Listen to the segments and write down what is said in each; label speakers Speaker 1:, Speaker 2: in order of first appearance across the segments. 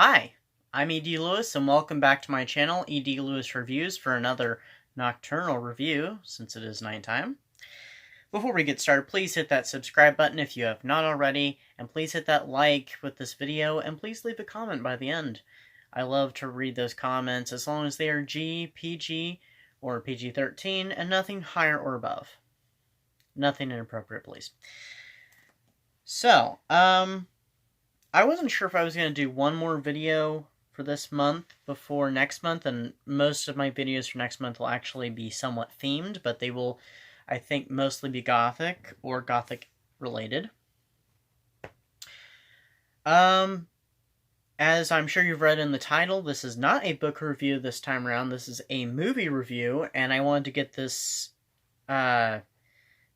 Speaker 1: Hi, I'm E.D. Lewis, and welcome back to my channel, E.D. Lewis Reviews, for another nocturnal review, since it is nighttime. Before we get started, please hit that subscribe button if you have not already, and please hit that like with this video, and please leave a comment by the end. I love to read those comments as long as they are G, PG, or PG-13, and nothing higher or above. Nothing inappropriate, please. So, I wasn't sure if I was going to do one more video for this month before next month, and most of my videos for next month will actually be somewhat themed, but they will, I think, mostly be Gothic or Gothic related. As I'm sure you've read in the title, this is not a book review this time around. This is a movie review, and I wanted to get this done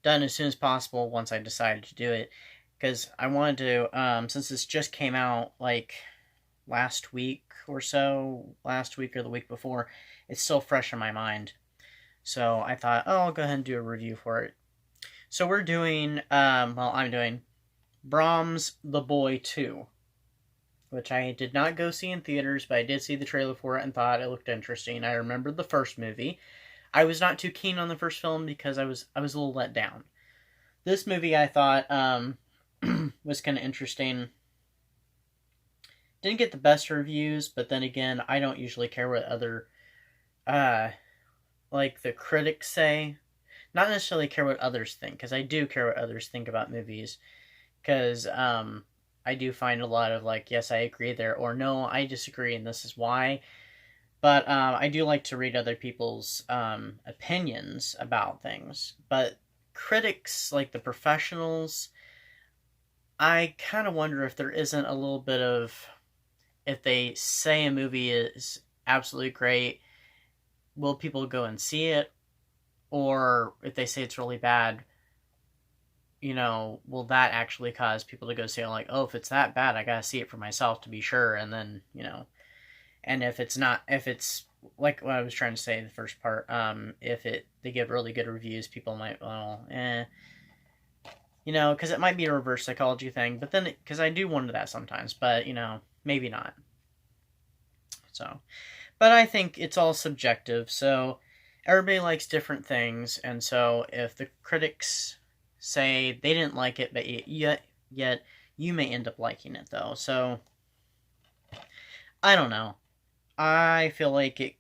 Speaker 1: as soon as possible once I decided to do it. Because I wanted to, since this just came out, like, last week or so, last week or the week before, it's still fresh in my mind. So I thought, oh, I'll go ahead and do a review for it. So we're doing, I'm doing Brahms The Boy 2, which I did not go see in theaters, but I did see the trailer for it and thought it looked interesting. I remembered the first movie. I was not too keen on the first film because I was a little let down. This movie, I thought, was kind of interesting. Didn't get the best reviews, but then again, I don't usually care what other, like the critics say. Not necessarily care what others think, because I do care what others think about movies. Because, I do find a lot of, like, yes, I agree there, or no, I disagree, and this is why. But, I do like to read other people's, opinions about things. But critics, like the professionals, I kind of wonder if there isn't a little bit of, if they say a movie is absolutely great, will people go and see it? Or if they say it's really bad, will that actually cause people to go say, like, oh, if it's that bad, I gotta see it for myself to be sure, and then, and if it's not, if it's, like what I was trying to say in the first part, if they give really good reviews, people might, because it might be a reverse psychology thing, but then, because I do wonder that sometimes, but, maybe not. So, but I think it's all subjective, so everybody likes different things, and so if the critics say they didn't like it, but yet you may end up liking it, though, so, I don't know. I feel like it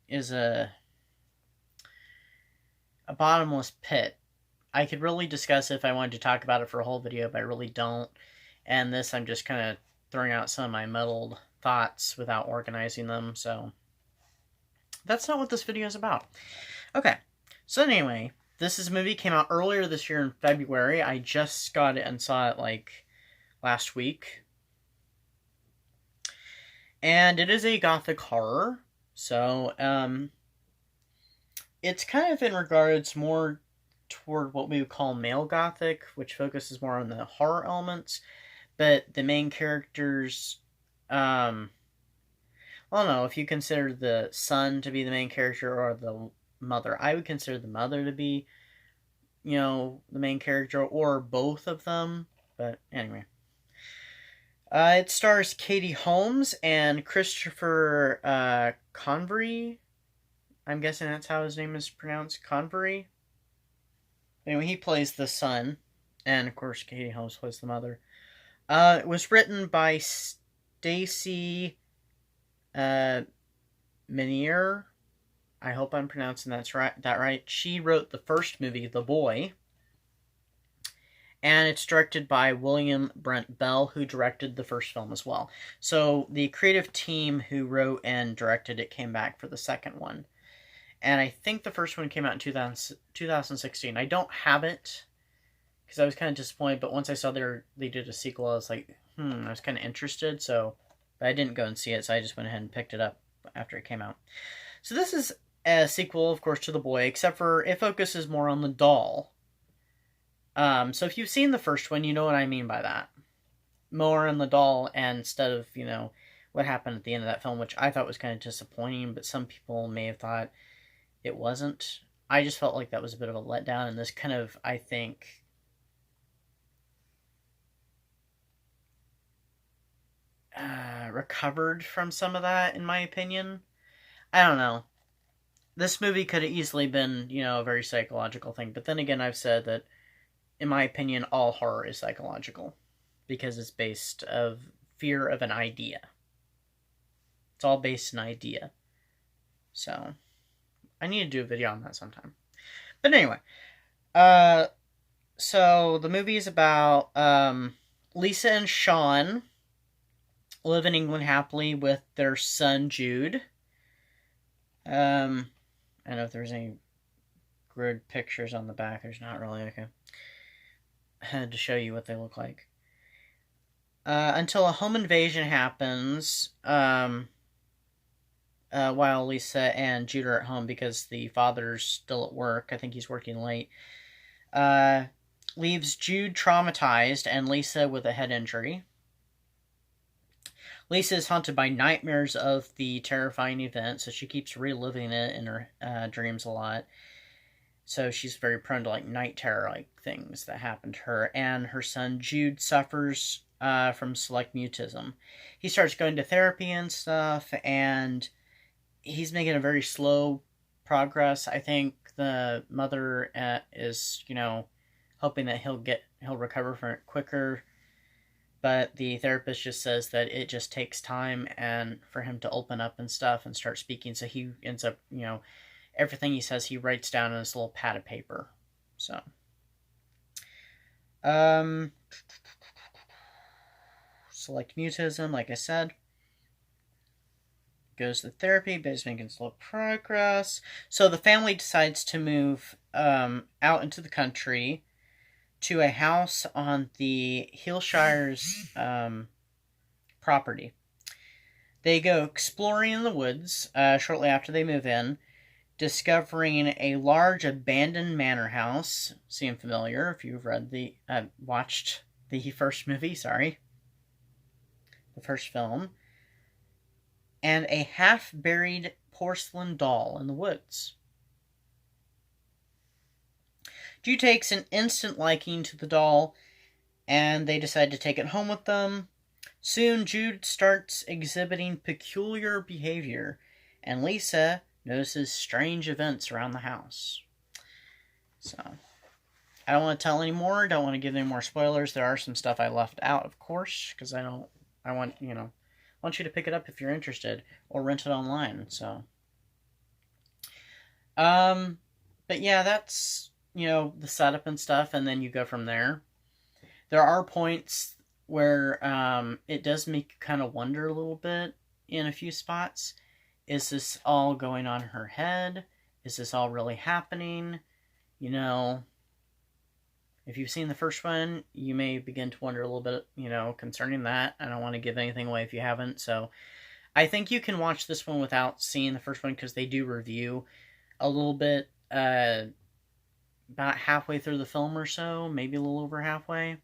Speaker 1: is a bottomless pit. I could really discuss it if I wanted to talk about it for a whole video, but I really don't. And this, I'm just kind of throwing out some of my muddled thoughts without organizing them, so that's not what this video is about. Okay, so anyway, this is a movie, came out earlier this year in February. I just got it and saw it, like, last week. And it is a Gothic horror, so, it's kind of in regards more toward what we would call male Gothic, which focuses more on the horror elements, but the main characters, I don't know, if you consider the son to be the main character or the mother, I would consider the mother to be, the main character, or both of them, but anyway. It stars Katie Holmes and Christopher, Convery. I'm guessing that's how his name is pronounced, Convery. Anyway, he plays the son, and of course Katie Holmes plays the mother. It was written by Stacy Menier. I hope I'm pronouncing that right. She wrote the first movie, The Boy, and it's directed by William Brent Bell, who directed the first film as well. So the creative team who wrote and directed it came back for the second one. And I think the first one came out in 2016. I don't have it, because I was kind of disappointed, but once I saw they did a sequel, I was like, I was kind of interested, so, but I didn't go and see it, so I just went ahead and picked it up after it came out. So this is a sequel, of course, to The Boy, except for it focuses more on the doll. So if you've seen the first one, you know what I mean by that. More on the doll, and instead of, what happened at the end of that film, which I thought was kind of disappointing, but some people may have thought it wasn't. I just felt like that was a bit of a letdown, and this kind of, I think, recovered from some of that, in my opinion. I don't know. This movie could have easily been, a very psychological thing. But then again, I've said that, in my opinion, all horror is psychological. Because it's based of fear of an idea. It's all based on idea. So, I need to do a video on that sometime. But anyway, so the movie is about Lisa and Sean live in England happily with their son Jude. I don't know if there's any grid pictures on the back. There's not really. Okay. I had to show you what they look like. Until a home invasion happens, while Lisa and Jude are at home because the father's still at work. I think he's working late. Leaves Jude traumatized and Lisa with a head injury. Lisa is haunted by nightmares of the terrifying event, so she keeps reliving it in her dreams a lot. So she's very prone to night terror things that happen to her. And her son Jude suffers from select mutism. He starts going to therapy and stuff, and he's making a very slow progress. I think the mother is, hoping that he'll recover from it quicker. But the therapist just says that it just takes time and for him to open up and stuff and start speaking. So he ends up, everything he says he writes down on this little pad of paper. So, select mutism, like I said. Goes to therapy, but is making slow progress. So the family decides to move out into the country to a house on the Hillshire's property. They go exploring in the woods shortly after they move in, discovering a large abandoned manor house. Seem familiar if you've watched the first movie, the first film. And a half-buried porcelain doll in the woods. Jude takes an instant liking to the doll, and they decide to take it home with them. Soon, Jude starts exhibiting peculiar behavior, and Lisa notices strange events around the house. So, I don't want to tell any more, don't want to give any more spoilers. There are some stuff I left out, of course, because I want you to pick it up if you're interested, or rent it online, so. But yeah, that's, the setup and stuff, and then you go from there. There are points where it does make you kind of wonder a little bit in a few spots. Is this all going on in her head? Is this all really happening? If you've seen the first one, you may begin to wonder a little bit, concerning that. I don't want to give anything away if you haven't, so I think you can watch this one without seeing the first one, because they do review a little bit, about halfway through the film or so, maybe a little over halfway.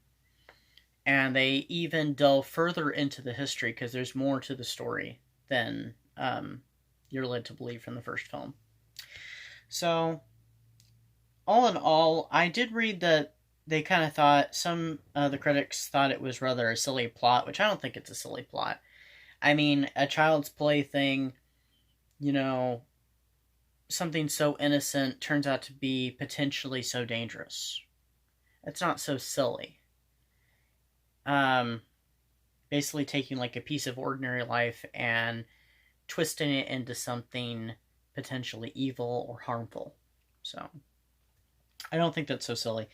Speaker 1: And they even delve further into the history, because there's more to the story than you're led to believe from the first film. So, all in all, I did read that they kind of thought, some of the critics thought it was rather a silly plot, which I don't think it's a silly plot. I mean, a child's play thing, something so innocent turns out to be potentially so dangerous. It's not so silly. Basically taking a piece of ordinary life and twisting it into something potentially evil or harmful. So, I don't think that's so silly.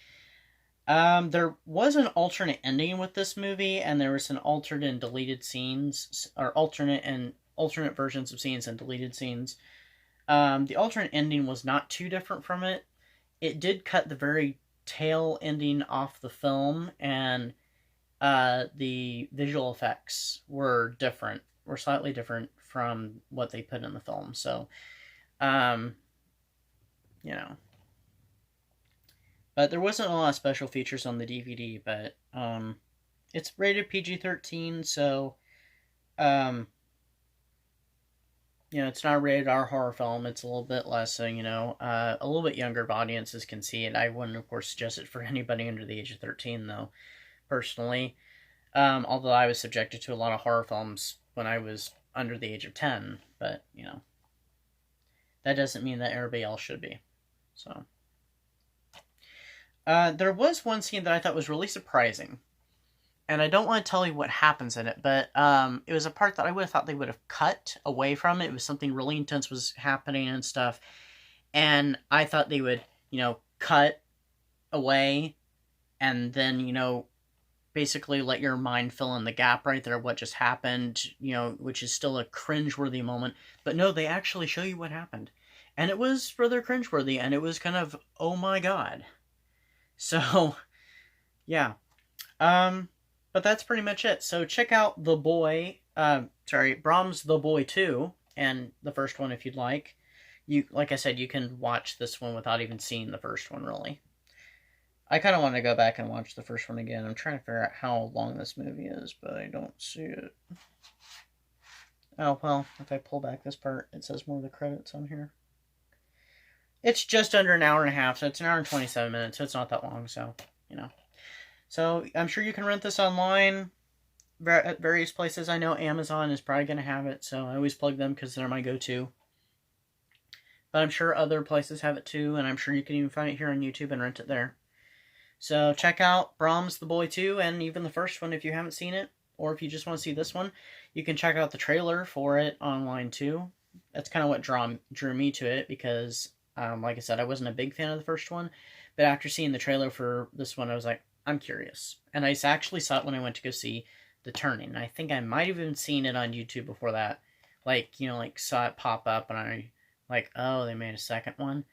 Speaker 1: There was an alternate ending with this movie, and there was an alternate and deleted scenes, or alternate versions of scenes and deleted scenes. The alternate ending was not too different from it. It did cut the very tail ending off the film, and the visual effects were slightly different from what they put in the film. So, But there wasn't a lot of special features on the DVD, but it's rated PG-13, so it's not a rated R horror film. It's a little bit less, so a little bit younger audiences can see it. I wouldn't, of course, suggest it for anybody under the age of 13, though, personally. Although I was subjected to a lot of horror films when I was under the age of 10, but, you know, that doesn't mean that everybody else should be. So, there was one scene that I thought was really surprising, and I don't want to tell you what happens in it, but it was a part that I would have thought they would have cut away from. It was something really intense was happening and stuff, and I thought they would, you know, cut away, and then, you know, basically let your mind fill in the gap right there, what just happened, you know, which is still a cringeworthy moment. But no, they actually show you what happened. And it was rather cringeworthy, and it was kind of, oh my god. So, yeah. But that's pretty much it. So check out Brahms The Boy 2, and the first one if you'd like. Like I said, you can watch this one without even seeing the first one, really. I kind of want to go back and watch the first one again. I'm trying to figure out how long this movie is, but I don't see it. Oh, well, if I pull back this part, it says more of the credits on here. It's just under an hour and a half, so it's an hour and 27 minutes, so it's not that long, so, you know. So, I'm sure you can rent this online at various places. I know Amazon is probably going to have it, so I always plug them because they're my go-to. But I'm sure other places have it too, and I'm sure you can even find it here on YouTube and rent it there. So check out Brahms The Boy 2, and even the first one if you haven't seen it, or if you just want to see this one. You can check out the trailer for it online too. That's kind of what drew me to it, because, like I said, I wasn't a big fan of the first one, but after seeing the trailer for this one, I was like, I'm curious. And I actually saw it when I went to go see The Turning. I think I might have even seen it on YouTube before that. Like, you know, like saw it pop up, and I like, oh, they made a second one.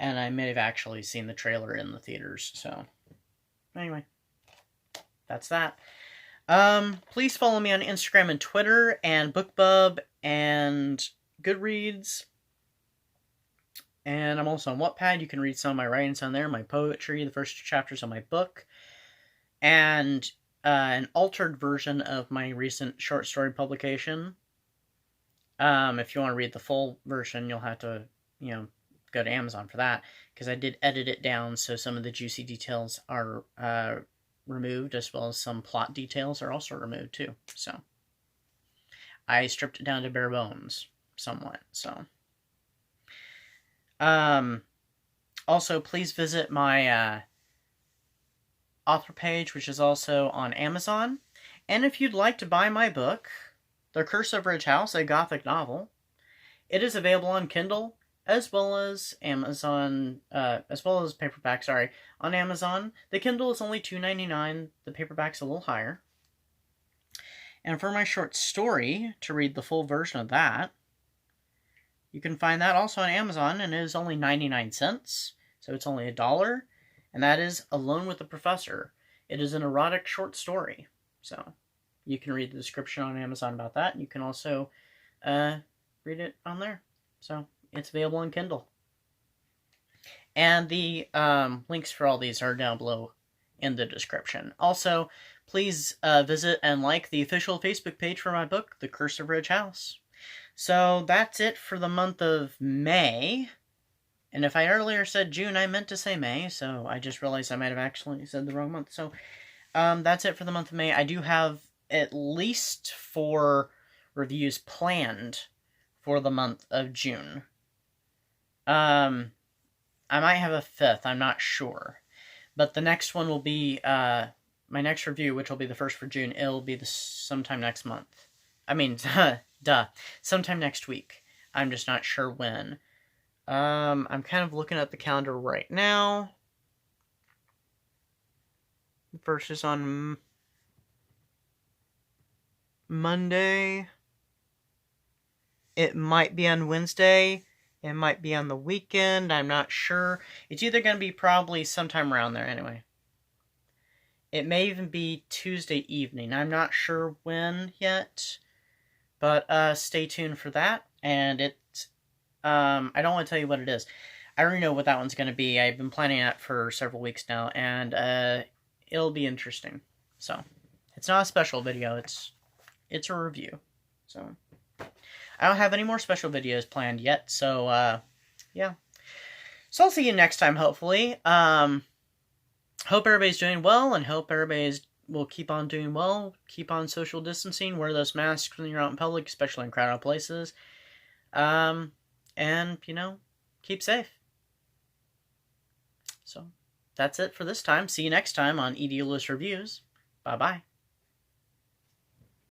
Speaker 1: And I may have actually seen the trailer in the theaters, so anyway, that's that. Please follow me on Instagram and Twitter, and Bookbub, and Goodreads. And I'm also on Wattpad. You can read some of my writings on there, my poetry, the first chapters of my book, and an altered version of my recent short story publication. If you want to read the full version, you'll have to, you know, go to Amazon for that, because I did edit it down so some of the juicy details are removed, as well as some plot details are also removed too. So I stripped it down to bare bones somewhat. So also, please visit my author page, which is also on Amazon. And if you'd like to buy my book, The Curse of Ridge House, a Gothic novel, it is available on Kindle, as well as Amazon, as well as paperback, on Amazon. The Kindle is only $2.99, the paperback's a little higher. And for my short story, to read the full version of that, you can find that also on Amazon, and it is only 99 cents, so it's only $1, and that is Alone with the Professor. It is an erotic short story, so you can read the description on Amazon about that, and you can also read it on there. So it's available on Kindle. And the links for all these are down below in the description. Also, please visit and like the official Facebook page for my book, The Curse of Ridge House. So that's it for the month of May. And if I earlier said June, I meant to say May, so I just realized I might have actually said the wrong month. So that's it for the month of May. I do have at least 4 reviews planned for the month of June. I might have a 5th, I'm not sure. But the next one will be, my next review, which will be the first for June, it'll be sometime next month. I mean, sometime next week. I'm just not sure when. I'm kind of looking at the calendar right now. First is on Monday. It might be on Wednesday. It might be on the weekend. I'm not sure. It's either going to be probably sometime around there anyway. It may even be Tuesday evening. I'm not sure when yet. But stay tuned for that. And it's... I don't want to tell you what it is. I already know what that one's going to be. I've been planning it for several weeks now. And it'll be interesting. So, it's not a special video. It's a review. So, I don't have any more special videos planned yet. So, yeah. So, I'll see you next time, hopefully. Hope everybody's doing well, and hope everybody's we'll keep on doing well, keep on social distancing, wear those masks when you're out in public, especially in crowded places. And, keep safe. So, that's it for this time. See you next time on Ediolus Reviews. Bye-bye.